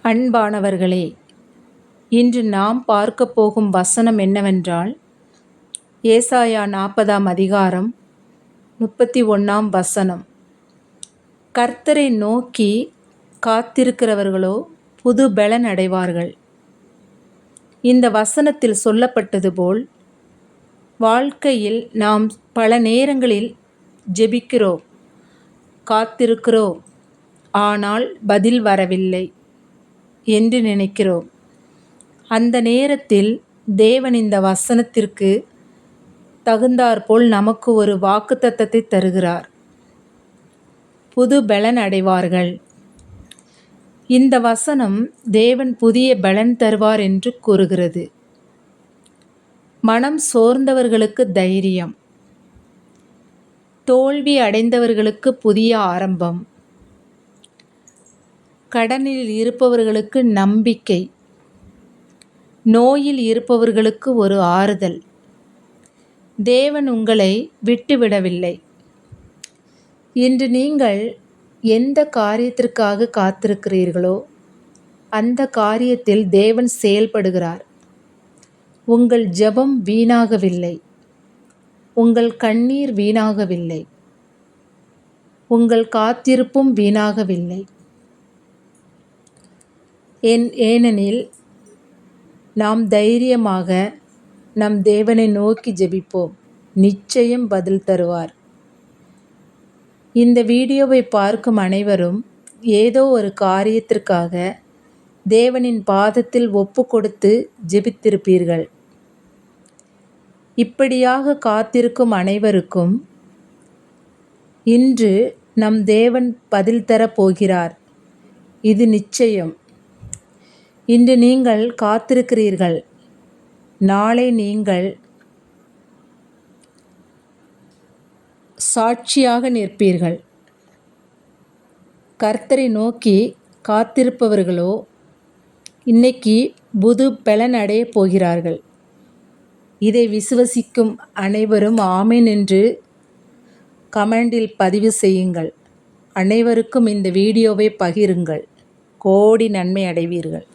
அன்பானவர்களே, இன்று நாம் பார்க்கப் போகும் வசனம் என்னவென்றால், ஏசாயா 40ஆம் அதிகாரம் 31ஆம் வசனம். கர்த்தரை நோக்கி காத்திருக்கிறவர்களோ புது பெலன் அடைவார்கள். இந்த வசனத்தில் சொல்லப்பட்டது போல், வாழ்க்கையில் நாம் பல நேரங்களில் ஜெபிக்கிறோம், காத்திருக்கிறோம், ஆனால் பதில் வரவில்லை என்று நினைக்கிறோம். அந்த நேரத்தில் தேவன் இந்த வசனத்திற்கு தகுந்தாற்போல் நமக்கு ஒரு வாக்குத்தத்தத்தை தருகிறார். புது பெலன் அடைவார்கள். இந்த வசனம் தேவன் புதிய பெலன் தருவார் என்று கூறுகிறது. மனம் சோர்ந்தவர்களுக்கு தைரியம், தோல்வி அடைந்தவர்களுக்கு புதிய ஆரம்பம், கடனில் இருப்பவர்களுக்கு நம்பிக்கை, நோயில் இருப்பவர்களுக்கு ஒரு ஆறுதல். தேவன் உங்களை விட்டுவிடவில்லை. இன்று நீங்கள் எந்த காரியத்திற்காக காத்திருக்கிறீர்களோ அந்த காரியத்தில் தேவன் செயல்படுகிறார். உங்கள் ஜெபம் வீணாகவில்லை, உங்கள் கண்ணீர் வீணாகவில்லை, உங்கள் காத்திருப்பும் வீணாகவில்லை. ஏனெனில் நாம் தைரியமாக நம் தேவனை நோக்கி ஜெபிப்போம், நிச்சயம் பதில் தருவார். இந்த வீடியோவை பார்க்கும் அனைவரும் ஏதோ ஒரு காரியத்திற்காக தேவனின் பாதத்தில் ஒப்பு கொடுத்து ஜெபித்திருப்பீர்கள். இப்படியாக காத்திருக்கும் அனைவருக்கும் இன்று நம் தேவன் பதில் தரப் போகிறார். இது நிச்சயம். இன்று நீங்கள் காத்திருக்கிறீர்கள், நாளை நீங்கள் சாட்சியாக நிற்பீர்கள். கர்த்தரை நோக்கி காத்திருப்பவர்களோ இன்னைக்கு புது பலன் அடையப் போகிறார்கள். இதை விசுவசிக்கும் அனைவரும் ஆமென் என்று கமெண்டில் பதிவு செய்யுங்கள். அனைவருக்கும் இந்த வீடியோவை பகிருங்கள். கோடி நன்மை அடைவீர்கள்.